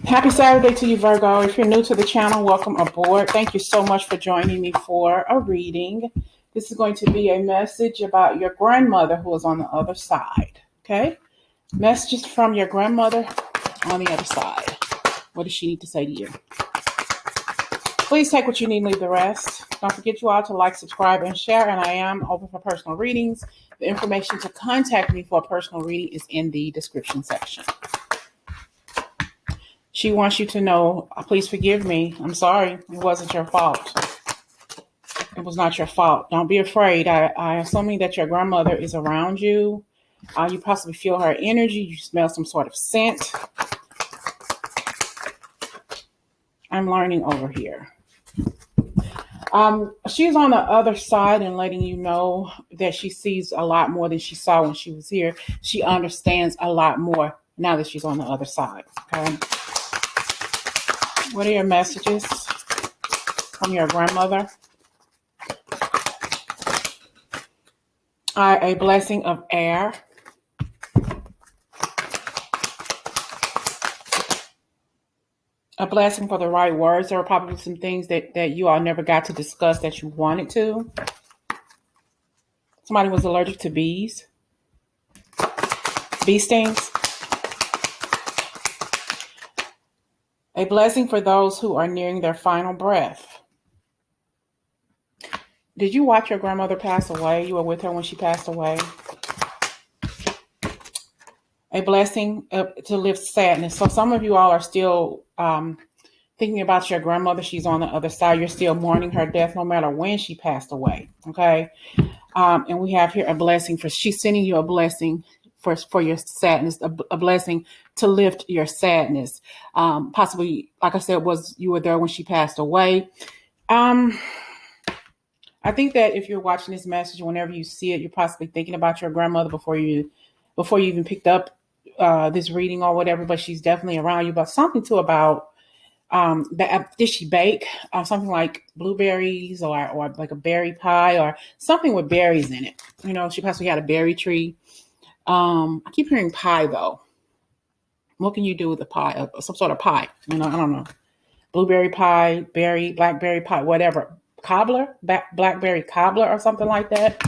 Happy Saturday to you, Virgo. If you're new to the channel, welcome aboard. Thank you so much for joining me for a reading. This is going to be a message about your grandmother who is on the other side. Okay? Messages from your grandmother on the other side. What does she need to say to you? Please take what you need and leave the rest. Don't forget you all to like, subscribe, and share. And I am open for personal readings. The information to contact me for a personal reading is in the description section. She wants you to know, please forgive me. I'm sorry. It wasn't your fault. It was not your fault. Don't be afraid. I assuming that your grandmother is around you. You possibly feel her energy. You smell some sort of scent. I'm learning over here. She's on the other side and letting you know that she sees a lot more than she saw when she was here. She understands a lot more now that she's on the other side. Okay. What are your messages from your grandmother? A blessing of air. A blessing for the right words. There were probably some things that you all never got to discuss that you wanted to. Somebody was allergic to bees. Bee stings. A blessing for those who are nearing their final breath. Did you watch your grandmother pass away? You were with her when she passed away. A blessing to lift sadness. So some of you all are still thinking about your grandmother. She's on the other side. You're still mourning her death no matter when she passed away. Okay. And we have here a blessing she's sending you a blessing for your sadness, a blessing to lift your sadness. Possibly, like I said, you were there when she passed away. I think that if you're watching this message, whenever you see it, you're possibly thinking about your grandmother before you even picked up this reading or whatever, but she's definitely around you. But something too about did she bake something like blueberries or like a berry pie or something with berries in it? You know, she possibly had a berry tree. I keep hearing pie though. What can you do with a pie? Some sort of pie? You know, I don't know. Blueberry pie, blackberry pie, whatever. Cobbler, blackberry cobbler or something like that.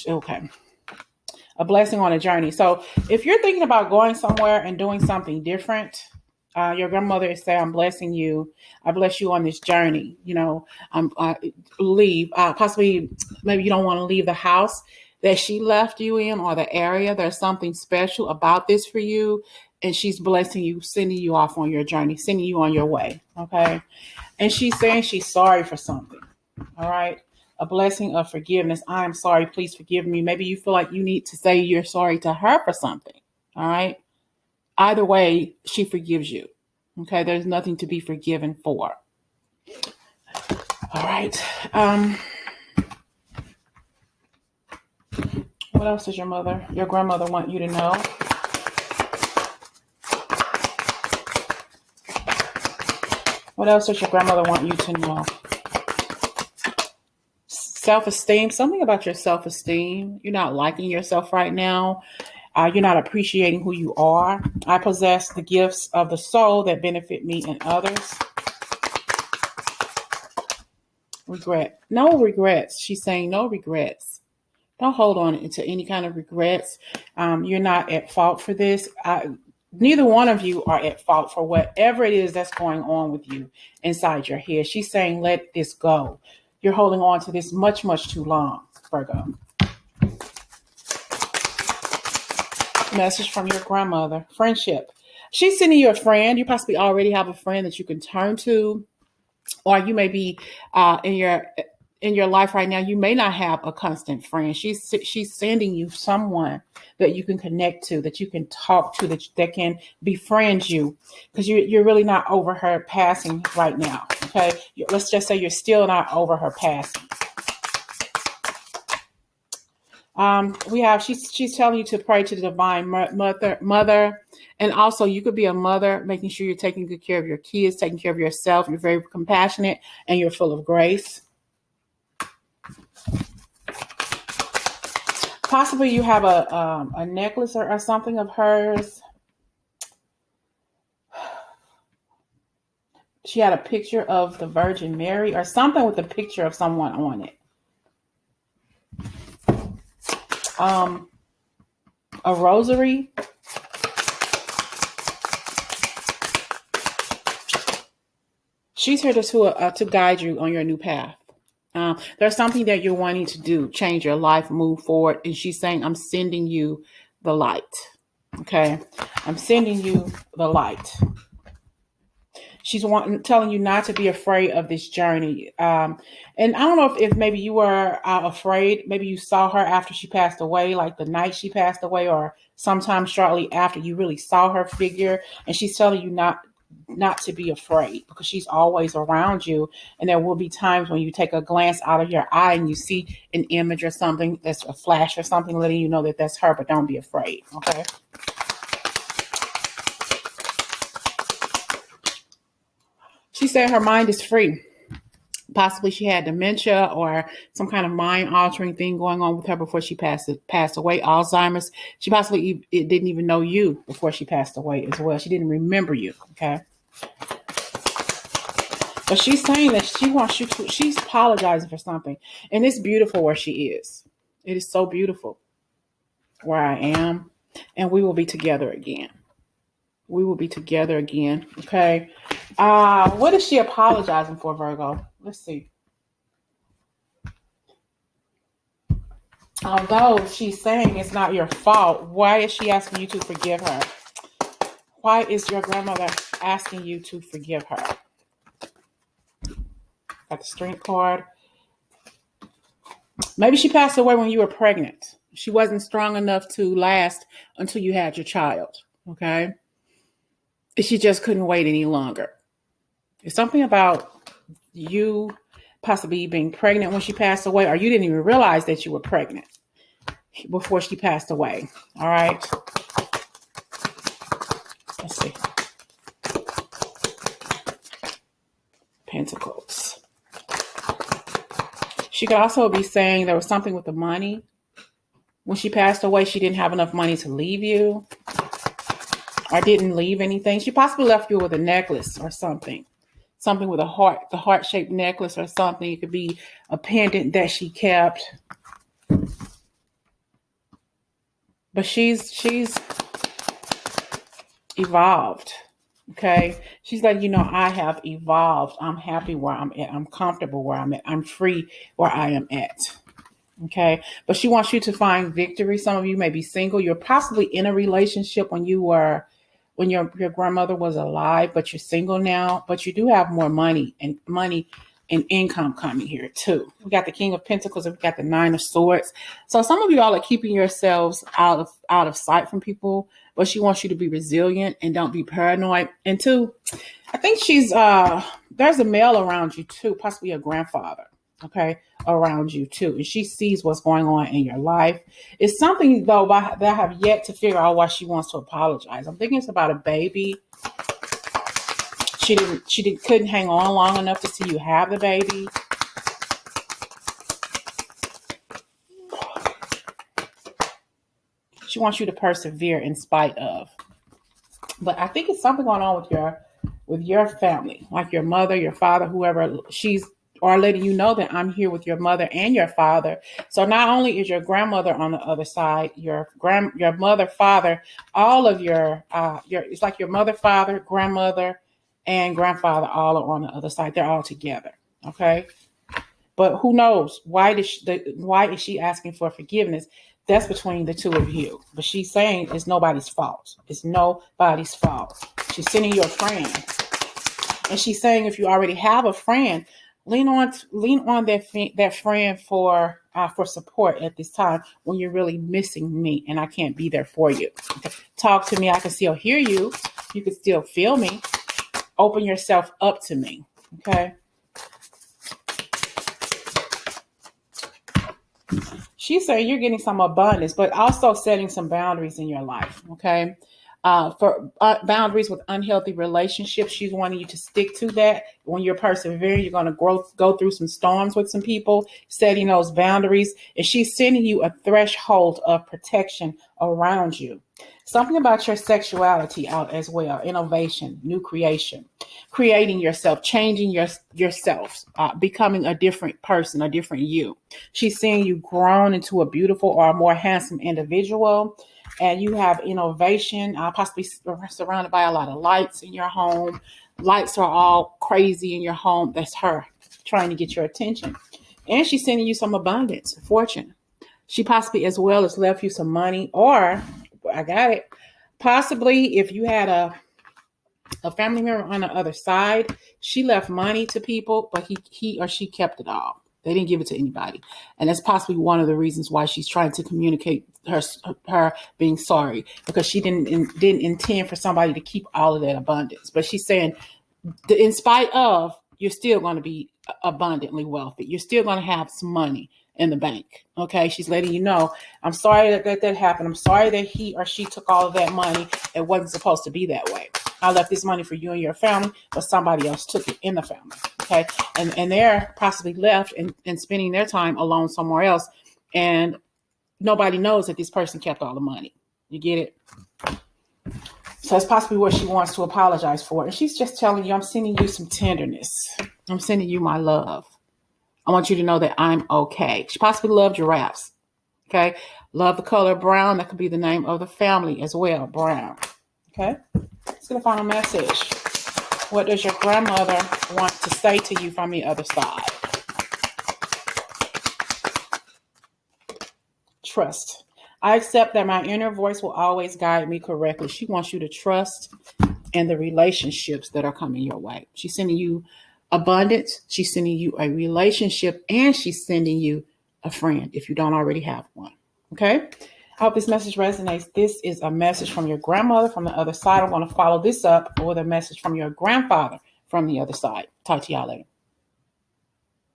Okay. A blessing on a journey. So if you're thinking about going somewhere and doing something different, your grandmother is saying, I'm blessing you. I bless you on this journey. You know, leave. Possibly, maybe you don't want to leave the house that she left you in or the area. There's something special about this for you. And she's blessing you, sending you off on your journey, sending you on your way. Okay. And she's saying she's sorry for something. All right. A blessing of forgiveness. I am sorry. Please forgive me. Maybe you feel like you need to say you're sorry to her for something. All right. Either way, she forgives you. Okay. There's nothing to be forgiven for. All right. What else does your grandmother want you to know? What else does your grandmother want you to know? Self-esteem, something about your self-esteem. You're not liking yourself right now. You're not appreciating who you are. I possess the gifts of the soul that benefit me and others. Regret. No regrets. She's saying no regrets. Don't hold on to any kind of regrets. You're not at fault for this. Neither one of you are at fault for whatever it is that's going on with you inside your head. She's saying, let this go. You're holding on to this much, much too long, Virgo. Message from your grandmother. Friendship. She's sending you a friend. You possibly already have a friend that you can turn to, or you may be in your life right now. You may not have a constant friend. She's sending you someone that you can connect to, that you can talk to, that can befriend you, because you're really not over her passing right now. Okay, let's just say you're still not over her passing. She's telling you to pray to the divine mother. And also you could be a mother, making sure you're taking good care of your kids, taking care of yourself. You're very compassionate and you're full of grace. Possibly you have a necklace or something of hers. She had a picture of the Virgin Mary or something with a picture of someone on it. A rosary. She's here to guide you on your new path. There's something that you're wanting to do, change your life, move forward. And she's saying, I'm sending you the light. Okay. I'm sending you the light. She's telling you not to be afraid of this journey. And I don't know if maybe you were afraid. Maybe you saw her after she passed away, like the night she passed away, or sometime shortly after you really saw her figure. And she's telling you not to be afraid because she's always around you. And there will be times when you take a glance out of your eye and you see an image or something that's a flash or something letting you know that that's her, but don't be afraid. Okay. She said her mind is free. Possibly she had dementia or some kind of mind altering thing going on with her before she passed away. Alzheimer's. She possibly didn't even know you before she passed away as well. She didn't remember you. Okay. But she's saying that she wants you to, she's apologizing for something. And it's beautiful where she is. It is so beautiful where I am. And we will be together again. We will be together again. Okay. What is she apologizing for, Virgo? Let's see. Although she's saying it's not your fault, why is she asking you to forgive her? Why is your grandmother asking you to forgive her? Got the Strength card. Maybe she passed away when you were pregnant. She wasn't strong enough to last until you had your child. Okay. She just couldn't wait any longer. It's something about you possibly being pregnant when she passed away, or you didn't even realize that you were pregnant before she passed away. All right. Let's see. Pentacles. She could also be saying there was something with the money. When she passed away, she didn't have enough money to leave you or didn't leave anything. She possibly left you with a necklace or something. Something with a heart, the heart-shaped necklace or something. It could be a pendant that she kept. But she's evolved. Okay. She's like, I have evolved. I'm happy where I'm at. I'm comfortable where I'm at. I'm free where I am at. Okay. But she wants you to find victory. Some of you may be single. You're possibly in a relationship when your grandmother was alive, but you're single now, but you do have more money and income coming here too. We got the King of Pentacles and we got the Nine of Swords. So some of you all are keeping yourselves out of sight from people, but she wants you to be resilient and don't be paranoid. And two, I think there's a male around you too, possibly a grandfather. Okay, around you too. And she sees what's going on in your life. It's something though that I have yet to figure out why she wants to apologize. I'm thinking it's about a baby. She couldn't hang on long enough to see you have the baby. She wants you to persevere in spite of. But I think it's something going on with your family, like your mother, your father, whoever or letting you know that I'm here with your mother and your father. So not only is your grandmother on the other side, your mother, father, all of it's like your mother, father, grandmother, and grandfather all are on the other side. They're all together. Okay. But who knows? Why is she asking for forgiveness? That's between the two of you. But she's saying it's nobody's fault. It's nobody's fault. She's sending you a friend. And she's saying if you already have a friend, lean on that friend for support at this time when you're really missing me and I can't be there for you. Okay. Talk to me. I can still hear you. You can still feel me. Open yourself up to me. Okay. She's saying you're getting some abundance, but also setting some boundaries in your life. Okay. For boundaries with unhealthy relationships, she's wanting you to stick to that. When you're persevering, you're going to go through some storms with some people, setting those boundaries. And she's sending you a threshold of protection around you. Something about your sexuality out as well. Innovation, new creation. creating yourself, changing yourself, becoming a different person, a different you. She's seeing you grown into a beautiful or a more handsome individual, and you have innovation, possibly surrounded by a lot of lights in your home. Lights are all crazy in your home. That's her trying to get your attention. And she's sending you some abundance, fortune. She possibly as well has left you some money, or I got it. Possibly if you had a family member on the other side, she left money to people, but he or she kept it all. They didn't give it to anybody. And that's possibly one of the reasons why she's trying to communicate her being sorry, because she didn't intend for somebody to keep all of that abundance. But she's saying, in spite of, you're still going to be abundantly wealthy. You're still going to have some money in the bank. Okay. She's letting you know, I'm sorry that happened. I'm sorry that he or she took all of that money. It wasn't supposed to be that way. I left this money for you and your family, but somebody else took it in the family. Okay. And they're possibly left and spending their time alone somewhere else. And nobody knows that this person kept all the money. You get it? So it's possibly what she wants to apologize for. And she's just telling you, I'm sending you some tenderness. I'm sending you my love. I want you to know that I'm okay. She possibly loved giraffes. Okay. Love the color brown. That could be the name of the family as well. Brown. Okay. Let's get a final message. What does your grandmother want to say to you from the other side? Trust. I accept that my inner voice will always guide me correctly. She wants you to trust in the relationships that are coming your way. She's sending you abundance. She's sending you a relationship, and she's sending you a friend if you don't already have one. Okay. I hope this message resonates. This is a message from your grandmother from the other side. I'm going to follow this up with a message from your grandfather from the other side. Talk to y'all later.